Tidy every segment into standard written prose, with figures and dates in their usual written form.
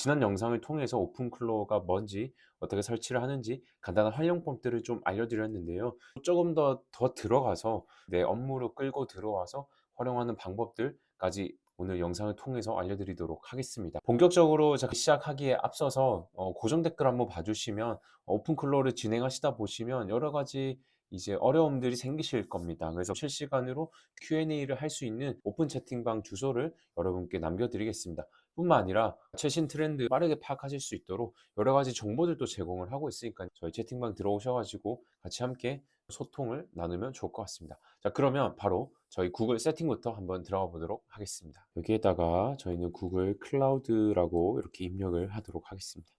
지난 영상을 통해서 오픈클로어가 뭔지 어떻게 설치를 하는지 간단한 활용법들을 좀 알려드렸는데요. 조금 더 들어가서 내 업무로 끌고 들어와서 활용하는 방법들까지 오늘 영상을 통해서 알려드리도록 하겠습니다. 본격적으로 시작하기에 앞서서 고정 댓글 한번 봐주시면 오픈클로어를 진행하시다 보시면 여러 가지 이제 어려움들이 생기실 겁니다. 그래서 실시간으로 Q&A를 할 수 있는 오픈 채팅방 주소를 여러분께 남겨드리겠습니다. 뿐만 아니라 최신 트렌드 빠르게 파악하실 수 있도록 여러 가지 정보들도 제공을 하고 있으니까 저희 채팅방 들어오셔가지고 같이 함께 소통을 나누면 좋을 것 같습니다. 자, 그러면 바로 저희 구글 세팅부터 한번 들어가 보도록 하겠습니다. 여기에다가 저희는 구글 클라우드라고 이렇게 입력을 하도록 하겠습니다.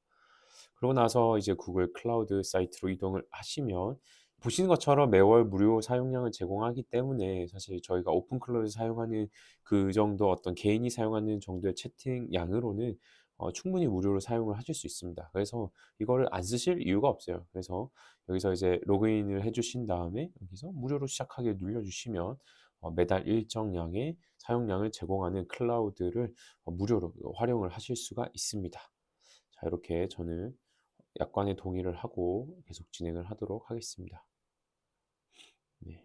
그러고 나서 이제 구글 클라우드 사이트로 이동을 하시면 보시는 것처럼 매월 무료 사용량을 제공하기 때문에 사실 저희가 오픈 클로ud 사용하는 그 정도 어떤 개인이 사용하는 정도의 채팅량으로는 충분히 무료로 사용을 하실 수 있습니다. 그래서 이거를 안 쓰실 이유가 없어요. 그래서 여기서 이제 로그인을 해 주신 다음에 여기서 무료로 시작하기를 눌러 주시면 매달 일정량의 사용량을 제공하는 클라우드를 무료로 활용을 하실 수가 있습니다. 자, 이렇게 저는 약관에 동의를 하고 계속 진행을 하도록 하겠습니다. 네.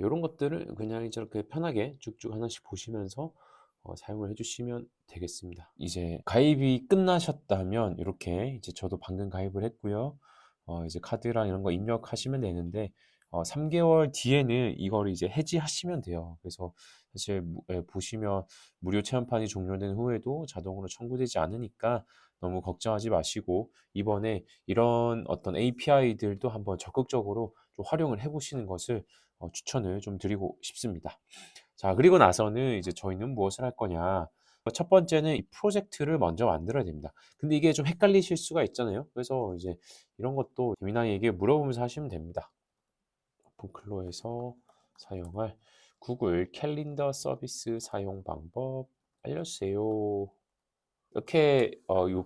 요런 것들을 그냥 이제 이렇게 편하게 쭉쭉 하나씩 보시면서 사용을 해주시면 되겠습니다. 이제 가입이 끝나셨다면 이렇게 이제 저도 방금 가입을 했고요. 이제 카드랑 이런 거 입력하시면 되는데 3개월 뒤에는 이걸 이제 해지하시면 돼요. 그래서 사실 보시면 무료 체험판이 종료된 후에도 자동으로 청구되지 않으니까 너무 걱정하지 마시고 이번에 이런 어떤 API들도 한번 적극적으로 좀 활용을 해보시는 것을 추천을 좀 드리고 싶습니다. 자, 그리고 나서는 이제 저희는 무엇을 할 거냐. 첫 번째는 이 프로젝트를 먼저 만들어야 됩니다. 근데 이게 좀 헷갈리실 수가 있잖아요. 그래서 이제 이런 것도 재미나에게 물어보면서 하시면 됩니다. 오픈클로에서 사용할 구글 캘린더 서비스 사용 방법 알려주세요. 이렇게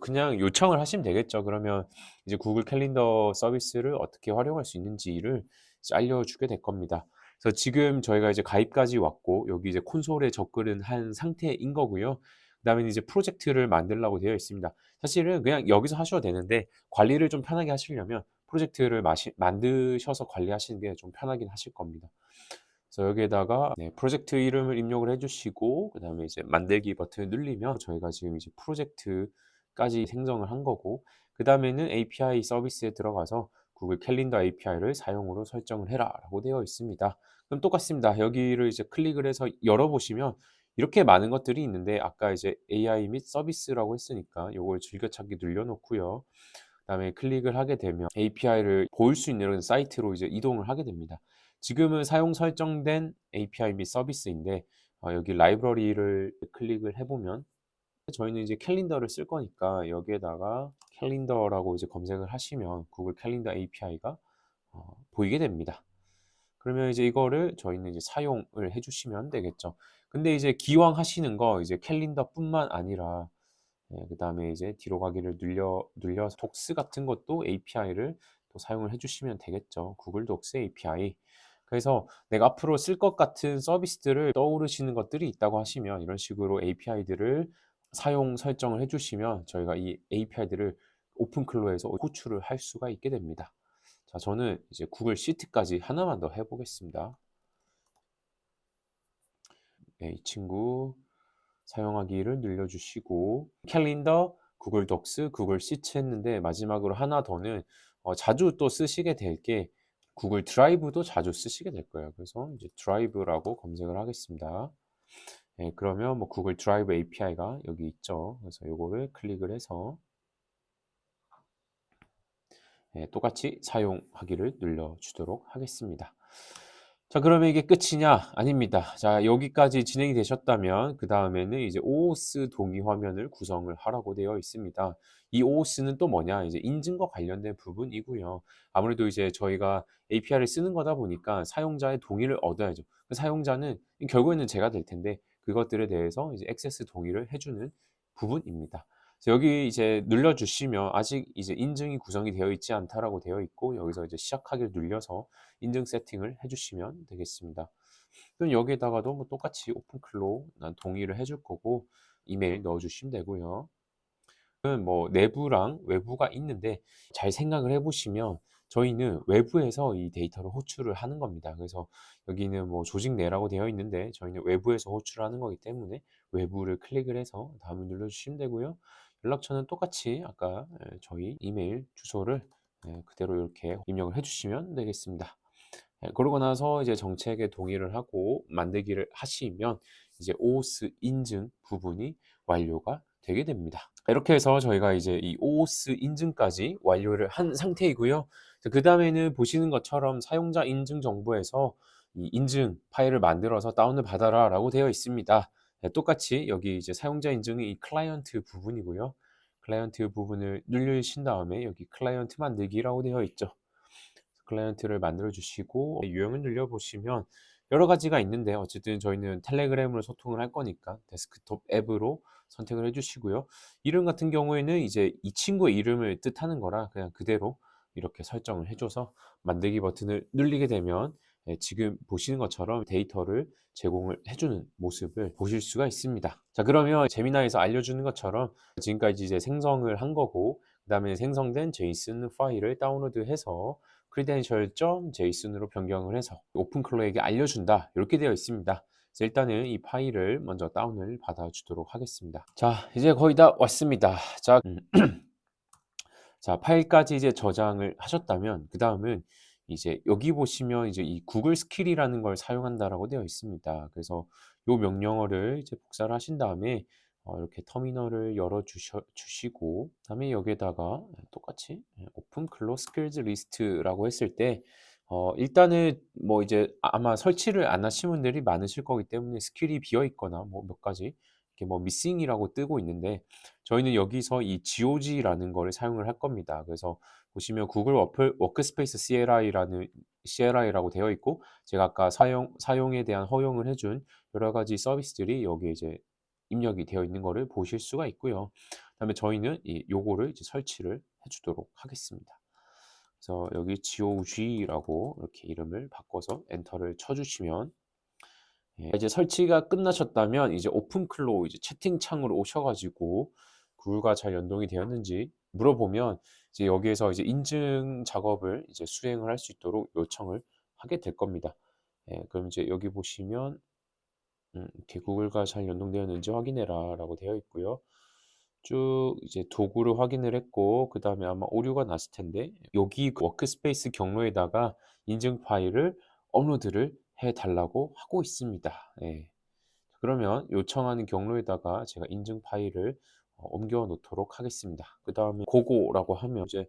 그냥 요청을 하시면 되겠죠. 그러면 이제 구글 캘린더 서비스를 어떻게 활용할 수 있는지를 이제 알려주게 될 겁니다. 그래서 지금 저희가 이제 가입까지 왔고 여기 이제 콘솔에 접근은 한 상태인 거고요. 그다음에 이제 프로젝트를 만들라고 되어 있습니다. 사실은 그냥 여기서 하셔도 되는데 관리를 좀 편하게 하시려면 프로젝트를 만드셔서 관리하시는 게 좀 편하긴 하실 겁니다. 그래서 여기에다가 프로젝트 이름을 입력을 해주시고 그다음에 이제 만들기 버튼을 누르면 저희가 지금 이제 프로젝트까지 생성을 한 거고 그다음에는 API 서비스에 들어가서 구글 캘린더 API를 사용으로 설정을 해라라고 되어 있습니다. 그럼 똑같습니다. 여기를 이제 클릭을 해서 열어보시면 이렇게 많은 것들이 있는데 아까 이제 AI 및 서비스라고 했으니까 이걸 즐겨찾기 눌러놓고요. 그다음에 클릭을 하게 되면 API를 볼 수 있는 이런 사이트로 이제 이동을 하게 됩니다. 지금은 사용 설정된 API 및 서비스인데 여기 라이브러리를 클릭을 해보면 저희는 이제 캘린더를 쓸 거니까 여기에다가 캘린더라고 이제 검색을 하시면 구글 캘린더 API가 보이게 됩니다. 그러면 이제 이거를 저희는 이제 사용을 해주시면 되겠죠. 근데 이제 기왕 하시는 거 이제 캘린더뿐만 아니라 그다음에 이제 뒤로 가기를 눌려서 독스 같은 것도 API를 또 사용을 해주시면 되겠죠. 구글 독스 API. 그래서 내가 앞으로 쓸 것 같은 서비스들을 떠오르시는 것들이 있다고 하시면 이런 식으로 API들을 사용 설정을 해주시면 저희가 이 API들을 오픈클로에서 호출을 할 수가 있게 됩니다. 자, 저는 이제 구글 시트까지 하나만 더 해보겠습니다. 네, 이 친구 사용하기를 늘려주시고 캘린더, 구글 독스, 구글 시트 했는데 마지막으로 하나 더는 자주 또 쓰시게 될 게 구글 드라이브도 자주 쓰시게 될 거예요. 그래서 이제 드라이브라고 검색을 하겠습니다. 네, 그러면 뭐 구글 드라이브 API가 여기 있죠. 그래서 요거를 클릭을 해서 똑같이 사용하기를 눌러주도록 하겠습니다. 자, 그러면 이게 끝이냐? 아닙니다. 자, 여기까지 진행이 되셨다면 그 다음에는 이제 OOS 동의 화면을 구성을 하라고 되어 있습니다. 이 OOS는 또 뭐냐? 이제 인증과 관련된 부분이고요. 아무래도 이제 저희가 API를 쓰는 거다 보니까 사용자의 동의를 얻어야죠. 그 사용자는 결국에는 제가 될 텐데 그것들에 대해서 이제 액세스 동의를 해주는 부분입니다. 여기 이제 눌러주시면 아직 이제 인증이 구성이 되어 있지 않다라고 되어 있고 여기서 이제 시작하기를 눌려서 인증 세팅을 해주시면 되겠습니다. 그럼 여기에다가도 뭐 똑같이 오픈클로 난 동의를 해줄 거고 이메일 넣어주시면 되고요. 뭐 내부랑 외부가 있는데 잘 생각을 해 보시면 저희는 외부에서 이 데이터를 호출을 하는 겁니다. 그래서 여기는 뭐 조직 내라고 되어 있는데 저희는 외부에서 호출을 하는 거기 때문에 외부를 클릭을 해서 다음을 눌러 주시면 되고요. 연락처는 똑같이 아까 저희 이메일 주소를 그대로 이렇게 입력을 해 주시면 되겠습니다. 그러고 나서 이제 정책에 동의를 하고 만들기를 하시면 이제 OAuth 인증 부분이 완료가 되게 됩니다. 이렇게 해서 저희가 이제 이 OAuth 인증까지 완료를 한 상태이고요. 그다음에는 보시는 것처럼 사용자 인증 정보에서 이 인증 파일을 만들어서 다운을 받아라라고 되어 있습니다. 똑같이 여기 이제 사용자 인증이 이 클라이언트 부분이고요. 클라이언트 부분을 누르신 다음에 여기 클라이언트 만들기라고 되어 있죠. 클라이언트를 만들어 주시고 유형을 늘려 보시면 여러 가지가 있는데 어쨌든 저희는 텔레그램으로 소통을 할 거니까 데스크톱 앱으로 선택을 해 주시고요. 이름 같은 경우에는 이제 이 친구의 이름을 뜻하는 거라 그냥 그대로 이렇게 설정을 해 줘서 만들기 버튼을 누르게 되면 지금 보시는 것처럼 데이터를 제공을 해 주는 모습을 보실 수가 있습니다. 자, 그러면 제미나이에서 알려주는 것처럼 지금까지 이제 생성을 한 거고 그다음에 생성된 제이슨 파일을 다운로드해서 credential.json으로 변경을 해서 오픈클로에게 알려준다 이렇게 되어 있습니다. 그래서 일단은 이 파일을 먼저 다운을 받아주도록 하겠습니다. 자, 이제 거의 다 왔습니다. 자, 자, 파일까지 이제 저장을 하셨다면 그 다음은 이제 여기 보시면 이제 이 구글 스킬이라는 걸 사용한다라고 되어 있습니다. 그래서 요 명령어를 이제 복사를 하신 다음에 이렇게 터미널을 열어 주시고 그다음에 여기에다가 똑같이 오픈 클로즈 스킬즈 리스트라고 했을 때 일단은 뭐 이제 아마 설치를 안 하신 분들이 많으실 거기 때문에 스킬이 비어 있거나 뭐 몇 가지 이렇게 뭐 미싱이라고 뜨고 있는데 저희는 여기서 이 GOG라는 거를 사용을 할 겁니다. 그래서 보시면 구글 워크스페이스 CLI라고 되어 있고 제가 아까 사용에 대한 허용을 해준 여러 가지 서비스들이 여기에 이제 입력이 되어 있는 거를 보실 수가 있고요. 그다음에 저희는 요거를 이제 설치를 해주도록 하겠습니다. 그래서 여기 GOG라고 이렇게 이름을 바꿔서 엔터를 쳐주시면 이제 설치가 끝나셨다면 이제 오픈클로우 이제 채팅창으로 오셔가지고 구글과 잘 연동이 되었는지 물어보면 이제 여기에서 이제 인증 작업을 이제 수행을 할 수 있도록 요청을 하게 될 겁니다. 그럼 이제 여기 보시면 이렇게 구글과 잘 연동되었는지 확인해라라고 되어 있고요. 쭉 이제 도구를 확인을 했고 그 다음에 아마 오류가 났을 텐데 여기 워크스페이스 경로에다가 인증 파일을 업로드를 해 달라고 하고 있습니다. 예. 그러면 요청하는 경로에다가 제가 인증 파일을 옮겨 놓도록 하겠습니다. 그 다음에 고고라고 하면 이제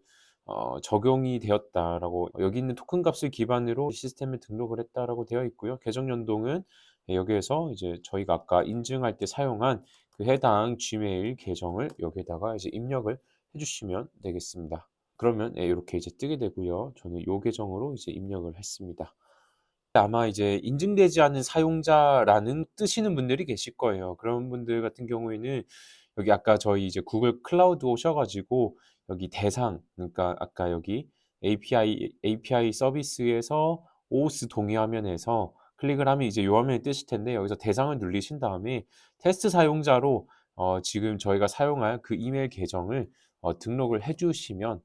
적용이 되었다라고 여기 있는 토큰 값을 기반으로 시스템에 등록을 했다라고 되어 있고요. 계정 연동은 여기에서 이제 저희가 아까 인증할 때 사용한 그 해당 Gmail 계정을 여기에다가 이제 입력을 해주시면 되겠습니다. 그러면 이렇게 이제 뜨게 되고요. 저는 이 계정으로 이제 입력을 했습니다. 아마 이제 인증되지 않은 사용자라는 뜨시는 분들이 계실 거예요. 그런 분들 같은 경우에는 여기 아까 저희 이제 구글 클라우드 오셔 가지고 여기 대상 그러니까 아까 여기 API 서비스에서 OAuth 동의 화면에서 클릭을 하면 이제 요 화면이 뜨실 텐데 여기서 대상을 누르신 다음에 테스트 사용자로 지금 저희가 사용할 그 이메일 계정을 등록을 해 주시면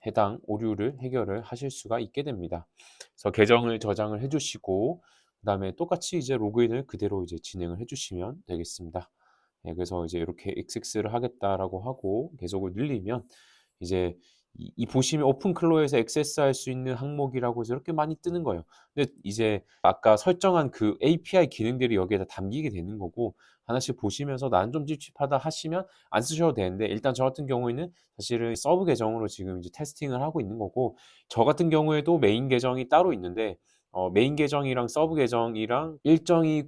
해당 오류를 해결을 하실 수가 있게 됩니다. 그래서 계정을 저장을 해 주시고 그다음에 똑같이 이제 로그인을 그대로 이제 진행을 해 주시면 되겠습니다. 그래서 이제 이렇게 액세스를 하겠다라고 하고 계속을 늘리면 이제 이 보시면 오픈 클로에서 액세스할 수 있는 항목이라고 해서 이렇게 많이 뜨는 거예요. 근데 이제 아까 설정한 그 API 기능들이 여기에다 담기게 되는 거고 하나씩 보시면서 '나는 좀 찝찝하다.' 하시면 안 쓰셔도 되는데 일단 저 같은 경우에는 사실은 서브 계정으로 지금 이제 테스팅을 하고 있는 거고 저 같은 경우에도 메인 계정이 따로 있는데 메인 계정이랑 서브 계정이랑 일정이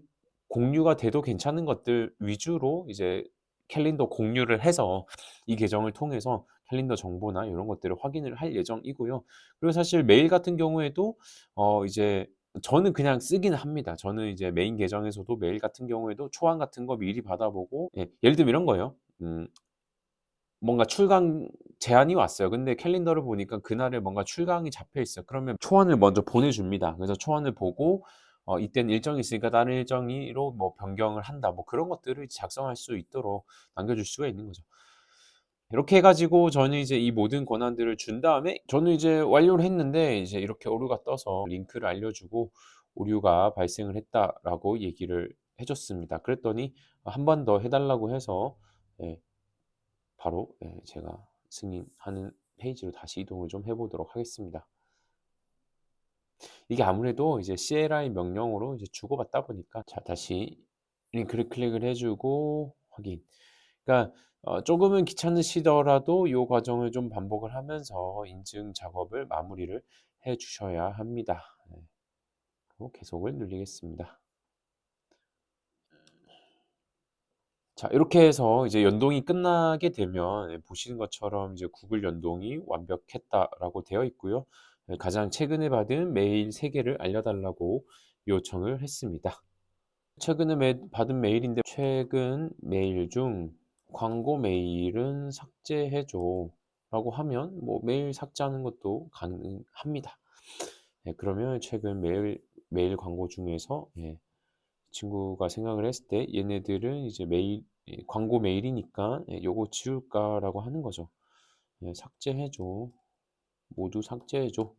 공유가 돼도 괜찮은 것들 위주로 이제 캘린더 공유를 해서 이 계정을 통해서 캘린더 정보나 이런 것들을 확인을 할 예정이고요. 그리고 사실 메일 같은 경우에도 이제 저는 그냥 쓰기는 합니다. 저는 이제 메인 계정에서도 메일 같은 경우에도 초안 같은 거 미리 받아보고 예를 들면 이런 거예요. 뭔가 출강 제안이 왔어요. 근데 캘린더를 보니까 그날에 뭔가 출강이 잡혀 있어요. 그러면 초안을 먼저 보내줍니다. 그래서 초안을 보고 이때는 일정이 있으니까 다른 일정으로 뭐 변경을 한다. 뭐 그런 것들을 작성할 수 있도록 남겨줄 수가 있는 거죠. 이렇게 해 가지고 저는 이제 이 모든 권한들을 준 다음에 저는 이제 완료를 했는데 이제 이렇게 오류가 떠서 링크를 알려주고 "오류가 발생을 했다."라고 얘기를 해 줬습니다. 그랬더니 한 번 더 해 달라고 해서 예 바로 제가 승인하는 페이지로 다시 이동을 좀 해 보도록 하겠습니다. 이게 아무래도 이제 CLI 명령어로 이제 주고받다 보니까 자 다시 링크를 클릭을 해 주고 확인. 그러니까 조금은 귀찮으시더라도 요 과정을 좀 반복을 하면서 인증 작업을 마무리를 해 주셔야 합니다. 네. 그리고 계속을 누르겠습니다. 자 이렇게 해서 이제 연동이 끝나게 되면 보시는 것처럼 이제 "구글 연동이 완벽했다."라고 되어 있고요. 가장 최근에 받은 메일 3 개를 알려 달라고 요청을 했습니다. 최근에 받은 메일인데 "최근 메일 중 광고 메일은 삭제해 줘."라고 하면 뭐 메일 삭제하는 것도 가능합니다. 그러면 최근 메일 광고 중에서 친구가 생각을 했을 때 '얘네들은 이제 메일 광고 메일이니까 요거 지울까?'라고 하는 거죠. "삭제해 줘. 모두 삭제해 줘."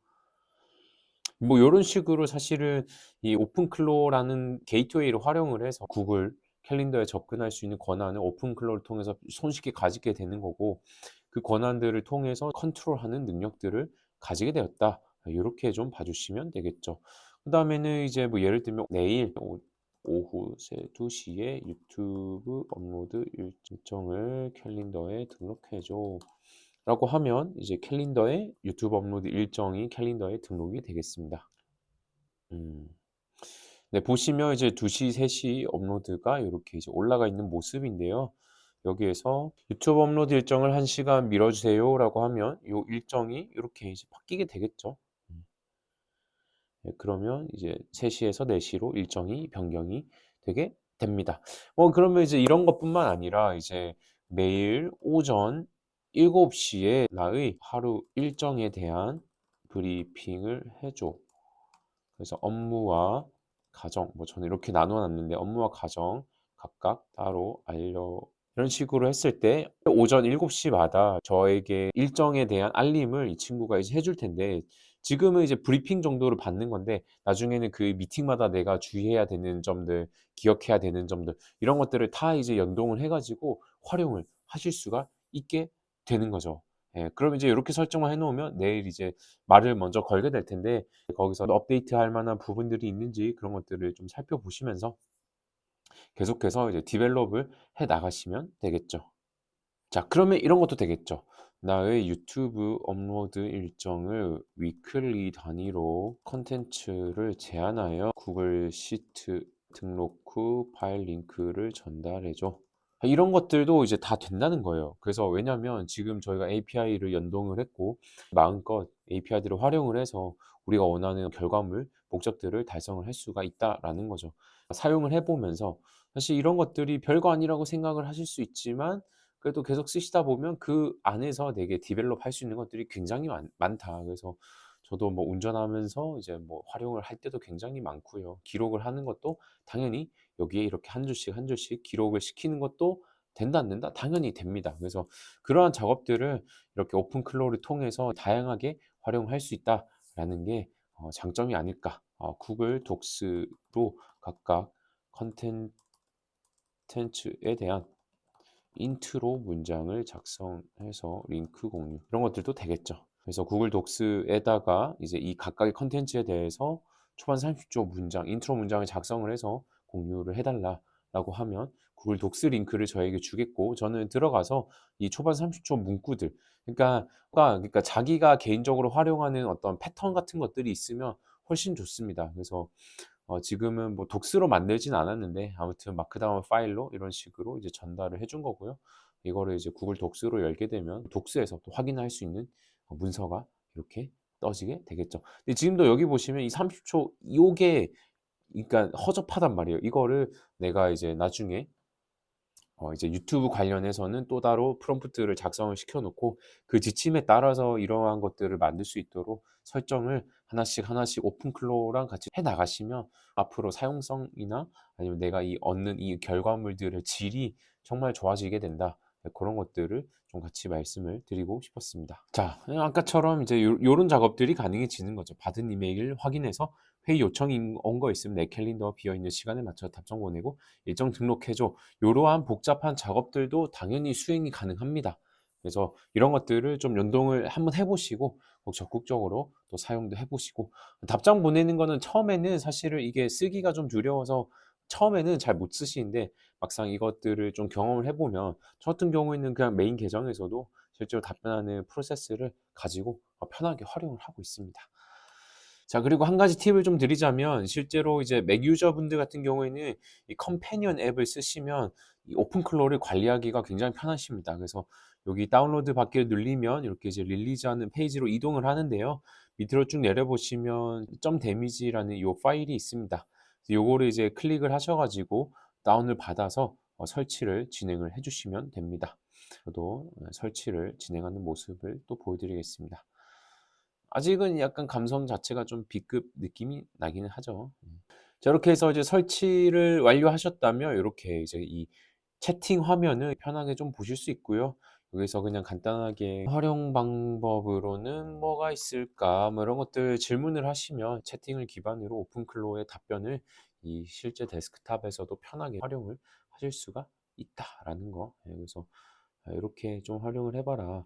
뭐 요런 식으로 사실은 이 오픈클로라는 게이트웨이를 활용을 해서 구글 캘린더에 접근할 수 있는 권한을 오픈클로를 통해서 손쉽게 가지게 되는 거고 그 권한들을 통해서 컨트롤하는 능력들을 가지게 되었다. 요렇게 좀 봐 주시면 되겠죠. 그다음에는 이제 뭐 예를 들면 "내일 오후 2 시에 유튜브 업로드 일정을 캘린더에 등록해 줘." 라고 하면 이제 캘린더에 유튜브 업로드 일정이 캘린더에 등록이 되겠습니다. 음. 네 보시면 이제 2 시, 3시 업로드가 요렇게 이제 올라가 있는 모습인데요. 여기에서 "유튜브 업로드 일정을 1 시간 미뤄 주세요."라고 하면 요 일정이 요렇게 이제 바뀌게 되겠죠. 음. 그러면 이제 3 시에서 4 시로 일정이 변경이 되게 됩니다. 그러면 이제 이런 것뿐만 아니라 이제 매일 오전 7 시에 "나의 하루 일정에 대한 브리핑을 해 줘." 그래서 업무와 가정 저는 이렇게 나눠 놨는데 업무와 가정 각각 따로 이런 식으로 했을 때 오전 7 시마다 저에게 일정에 대한 알림을 이 친구가 이제 해줄 텐데 지금은 이제 브리핑 정도로 받는 건데 나중에는 그 미팅마다 내가 주의해야 되는 점들, 기억해야 되는 점들 이런 것들을 다 이제 연동을 해 가지고 활용을 하실 수가 있게 되는 거죠. 그럼 이제 요렇게 설정을 해 놓으면 내일 이제 말을 먼저 걸게 될 텐데 거기서 업데이트할 만한 부분들이 있는지 그런 것들을 좀 살펴보시면서 계속해서 이제 디벨롭을 해 나가시면 되겠죠. 자 그러면 이런 것도 되겠죠. 나의 유튜브 업로드 일정을 위클리 단위로 콘텐츠를 제한하여 구글 시트 등록 후 파일 링크를 전달해 줘. 이런 것들도 이제 다 된다는 거예요. 그래서 왜냐면 지금 저희가 API를 연동을 했고 마음껏 API들을 활용을 해서 우리가 원하는 결과물, 목적들을 달성을 할 수가 있다라는 거죠. 사용을 해 보면서 사실 이런 것들이 별거 아니라고 생각을 하실 수 있지만 그래도 계속 쓰시다 보면 그 안에서 되게 디벨롭 할 수 있는 것들이 굉장히 많다. 그래서 저도 뭐 운전하면서 이제 뭐 활용을 할 때도 굉장히 많고요. 기록을 하는 것도 당연히 여기에 이렇게 한 줄씩 한 줄씩 기록을 시키는 것도 된다 안 된다? 당연히 됩니다. 그래서 그러한 작업들을 이렇게 오픈 클로우를 통해서 다양하게 활용할 수 있다라는 게 장점이 아닐까. 구글 독스로 각각 컨텐츠에 대한 인트로 문장을 작성해서 링크 공유 이런 것들도 되겠죠. 그래서 구글 독스에다가 이제 이 각각의 컨텐츠에 대해서 초반 30초 문장, 인트로 문장을 작성을 해서 공유를 해 달라라고 하면 구글 독스 링크를 저에게 주겠고 저는 들어가서 이 초반 30초 문구들 그러니까 자기가 개인적으로 활용하는 어떤 패턴 같은 것들이 있으면 훨씬 좋습니다. 그래서 지금은 뭐 독스로 만들진 않았는데 아무튼 마크다운 파일로 이런 식으로 이제 전달을 해준 거고요. 이거를 이제 구글 독스로 열게 되면 독스에서 또 확인할 수 있는 문서가 이렇게 떠지게 되겠죠. 근데 지금도 여기 보시면 이 30초 요게 그러니까 허접하단 말이에요. 이거를 내가 이제 나중에 이제 유튜브 관련해서는 또 따로 프롬프트를 작성을 시켜 놓고 그 지침에 따라서 이러한 것들을 만들 수 있도록 설정을 하나씩 하나씩 오픈 클로랑 같이 해 나가시면 앞으로 사용성이나 아니면 내가 얻는 이 결과물들의 질이 정말 좋아지게 된다. 네, 그런 것들을 좀 같이 말씀을 드리고 싶었습니다. 자, 아까처럼 이제 요런 작업들이 가능해지는 거죠. 받은 이메일 확인해서 회의 요청이 온 거 있으면 내 캘린더 비어 있는 시간에 맞춰 답장 보내고 일정 등록해 줘. 요러한 복잡한 작업들도 당연히 수행이 가능합니다. 그래서 이런 것들을 좀 연동을 한번 해 보시고 적극적으로 또 사용도 해 보시고, 답장 보내는 거는 처음에는 사실은 이게 쓰기가 좀 두려워서 처음에는 잘 못 쓰시는데 막상 이것들을 좀 경험을 해 보면, 저 같은 경우에는 그냥 메인 계정에서도 실제로 답변하는 프로세스를 가지고 편하게 활용을 하고 있습니다. 자, 그리고 한 가지 팁을 좀 드리자면, 실제로 이제 맥 유저분들 같은 경우에는 이 컴패니언 앱을 쓰시면 이 오픈클로우를 관리하기가 굉장히 편하십니다. 그래서 여기 다운로드 받기를 누르면 이렇게 이제 릴리즈하는 페이지로 이동을 하는데요. 밑으로 쭉 내려보시면 .damage라는 이 파일이 있습니다. 요거를 이제 클릭을 하셔 가지고 다운을 받아서 설치를 진행을 해 주시면 됩니다. 저도 설치를 진행하는 모습을 또 보여 드리겠습니다. 아직은 약간 감성 자체가 좀 B급 느낌이 나기는 하죠. 자, 이렇게 해서 이제 설치를 완료하셨다면 요렇게 이제 이 채팅 화면을 편하게 좀 보실 수 있고요. 여기서 그냥 간단하게 활용 방법으로는 뭐가 있을까, 뭐 이런 것들 질문을 하시면 채팅을 기반으로 오픈클로우의 답변을 이 실제 데스크탑에서도 편하게 활용을 하실 수가 있다라는 거. 그래서 이렇게 좀 활용을 해 봐라.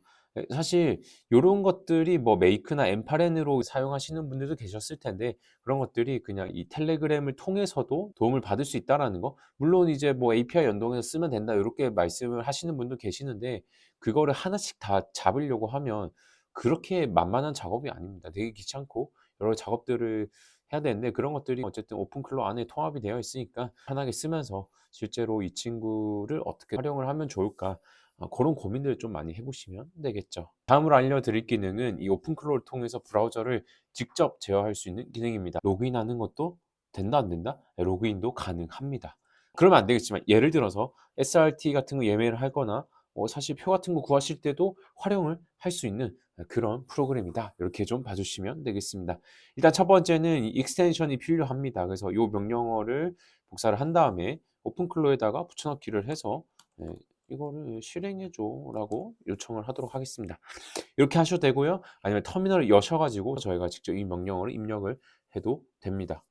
사실 요런 것들이 뭐 메이크나 엠파렌으로 사용하시는 분들도 계셨을 텐데, 그런 것들이 그냥 이 텔레그램을 통해서도 도움을 받을 수 있다라는 거. 물론 이제 뭐 "API 연동해서 쓰면 된다." 요렇게 말씀을 하시는 분도 계시는데, 그거를 하나씩 다 잡으려고 하면 그렇게 만만한 작업이 아닙니다. 되게 귀찮고 여러 작업들을 해야 되는데, 그런 것들이 어쨌든 오픈클로우 안에 통합이 되어 있으니까 편하게 쓰면서 실제로 '이 친구를 어떻게 활용을 하면 좋을까?' 고런 고민들을 좀 많이 해 보시면 되겠죠. 다음으로 알려드릴 기능은 이 오픈클로우를 통해서 브라우저를 직접 제어할 수 있는 기능입니다. 로그인하는 것도 된다 안 된다? 네, 로그인도 가능합니다. 그러면 안 되겠지만 예를 들어서 SRT 같은 거 예매를 하거나 사실 표 같은 거 구하실 때도 활용을 할 수 있는 그런 프로그램이다. 이렇게 좀 봐 주시면 되겠습니다. 일단 첫 번째는 이 익스텐션이 필요합니다. 그래서 요 명령어를 복사를 한 다음에 오픈클로우에다가 붙여 넣기를 해서 네, "이거를 실행해 줘."라고 요청을 하도록 하겠습니다. 이렇게 하셔도 되고요. 아니면 터미널을 여셔 가지고 저희가 직접 이 명령어를 입력을 해도 됩니다.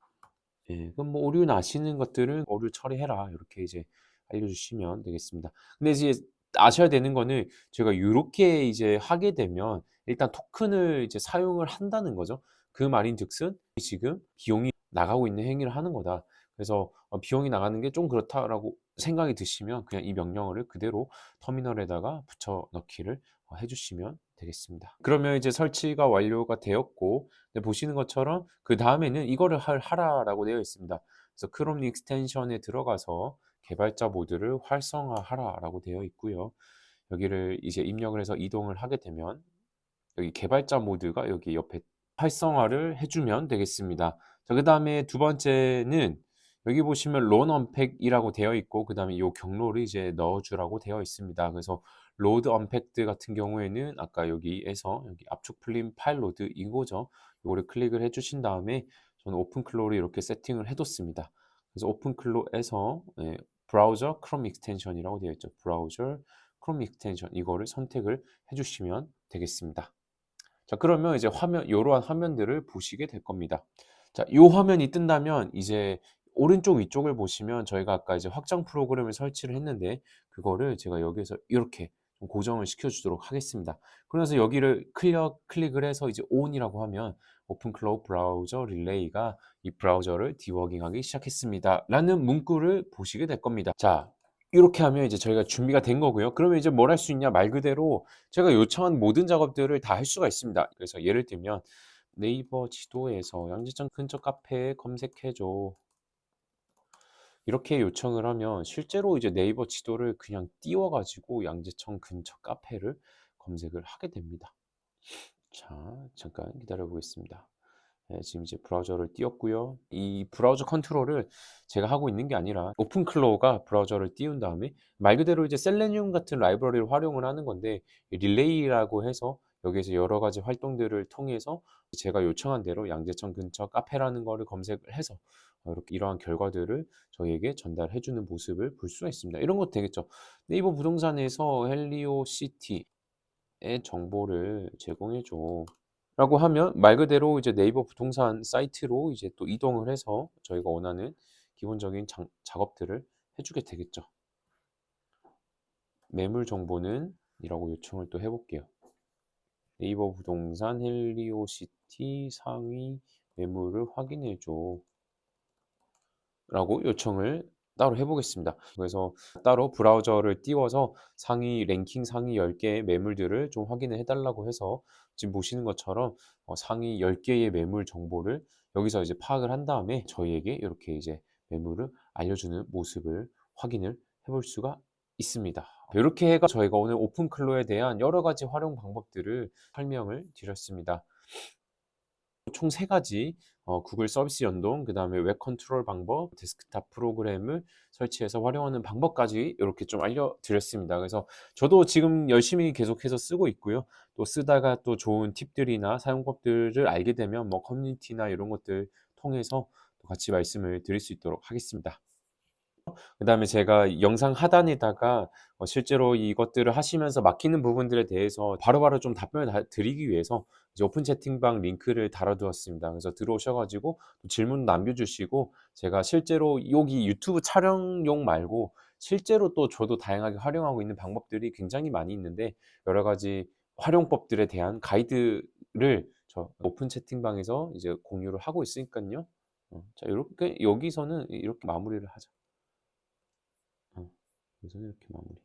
예. 그럼 뭐 "오류 나시는 것들은 오류 처리해라." 이렇게 이제 알려주시면 되겠습니다. 근데 이제 아셔야 되는 거는, 제가 요렇게 이제 하게 되면 일단 토큰을 이제 사용을 한다는 거죠. 그 말인즉슨 지금 비용이 나가고 있는 행위를 하는 거다. 그래서 '비용이 나가는 게 좀 그렇다.'라고 생각이 드시면 그냥 이 명령어를 그대로 터미널에다가 붙여 넣기를 해 주시면 되겠습니다. 그러면 이제 설치가 완료가 되었고, 네, 보시는 것처럼 그다음에는 이거를 하라라고 되어 있습니다. 그래서 크롬 익스텐션에 들어가서 개발자 모드를 활성화하라라고 되어 있고요. 여기를 이제 입력을 해서 이동을 하게 되면 여기 개발자 모드가 여기 옆에 활성화를 해 주면 되겠습니다. 자, 그다음에 두 번째는 여기 보시면 런 언팩이라고 되어 있고, 그다음에 요 경로를 이제 넣어 주라고 되어 있습니다. 그래서 로드 언팩드 같은 경우에는 아까 여기에서 여기 압축 풀림 파일 로드 이거죠. 요거를 클릭을 해 주신 다음에 저는 오픈클로우를 이렇게 세팅을 해 뒀습니다. 그래서 오픈클로우에서 브라우저 크롬 익스텐션이라고 되어 있죠. 브라우저 크롬 익스텐션 이거를 선택을 해 주시면 되겠습니다. 자, 그러면 이제 화면 요러한 화면들을 보시게 될 겁니다. 자, 요 화면이 뜬다면 이제 오른쪽 위쪽을 보시면 저희가 아까 이제 확장 프로그램을 설치를 했는데, 그거를 제가 여기에서 이렇게 좀 고정을 시켜 주도록 하겠습니다. 그래서 여기를 클릭을 해서 이제 ON이라고 하면 오픈 클로우 브라우저 릴레이가 이 브라우저를 디버깅하기 시작했습니다.라는 문구를 보시게 될 겁니다. 자, 이렇게 하면 이제 저희가 준비가 된 거고요. 그러면 이제 뭘 할 수 있냐, 말 그대로 제가 요청한 모든 작업들을 다 할 수가 있습니다. 그래서 예를 들면 네이버 지도에서 양재천 근처 카페 검색해 줘. 이렇게 요청을 하면 실제로 이제 네이버 지도를 그냥 띄워 가지고 양재천 근처 카페를 검색을 하게 됩니다. 자, 잠깐 기다려 보겠습니다. 네, 지금 이제 브라우저를 띄웠고요. 이 브라우저 컨트롤을 제가 하고 있는 게 아니라 오픈클로우가 브라우저를 띄운 다음에 말 그대로 이제 셀레니움 같은 라이브러리를 활용을 하는 건데, 릴레이라고 해서 여기에서 여러 가지 활동들을 통해서 제가 요청한 대로 양재천 근처 카페라는 거를 검색을 해서 이렇게 이러한 결과들을 저희에게 전달해 주는 모습을 볼 수가 있습니다. 이런 것도 되겠죠. 네이버 부동산에서 헬리오시티의 정보를 제공해 줘. 라고 하면 말 그대로 이제 네이버 부동산 사이트로 이제 또 이동을 해서 저희가 원하는 기본적인 작업들을 해 주게 되겠죠. 매물 정보는 이라고 요청을 또 해 볼게요. 네이버 부동산 헬리오시티 상위 매물을 확인해 줘. 라고 요청을 따로 해 보겠습니다. 그래서 따로 브라우저를 띄워서 상위 랭킹 상위 10 개의 매물들을 좀 확인을 해 달라고 해서 지금 보시는 것처럼 상위 10 개의 매물 정보를 여기서 이제 파악을 한 다음에 저희에게 이렇게 이제 매물을 알려주는 모습을 확인을 해 볼 수가 있습니다. 이렇게 해가 저희가 오늘 오픈클로에 대한 여러 가지 활용 방법들을 설명을 드렸습니다. 총 3 가지 구글 서비스 연동, 그다음에 웹 컨트롤 방법, 데스크탑 프로그램을 설치해서 활용하는 방법까지 이렇게 좀 알려드렸습니다. 그래서 저도 지금 열심히 계속해서 쓰고 있고요. 또 쓰다가 또 좋은 팁들이나 사용법들을 알게 되면 뭐 커뮤니티나 이런 것들 통해서 또 같이 말씀을 드릴 수 있도록 하겠습니다. 그다음에 제가 영상 하단에다가 실제로 이것들을 하시면서 막히는 부분들에 대해서 바로바로 좀 답변을 드리기 위해서 이제 오픈 채팅방 링크를 달아 두었습니다. 그래서 들어오셔 가지고 질문 남겨 주시고 제가 실제로 여기 유튜브 촬영용 말고 실제로 또 저도 다양하게 활용하고 있는 방법들이 굉장히 많이 있는데 여러 가지 활용법들에 대한 가이드를 저 오픈 채팅방에서 이제 공유를 하고 있으니깐요. 자 요렇게 여기서는 이렇게 마무리를 하죠. 여기서는 이렇게 마무리.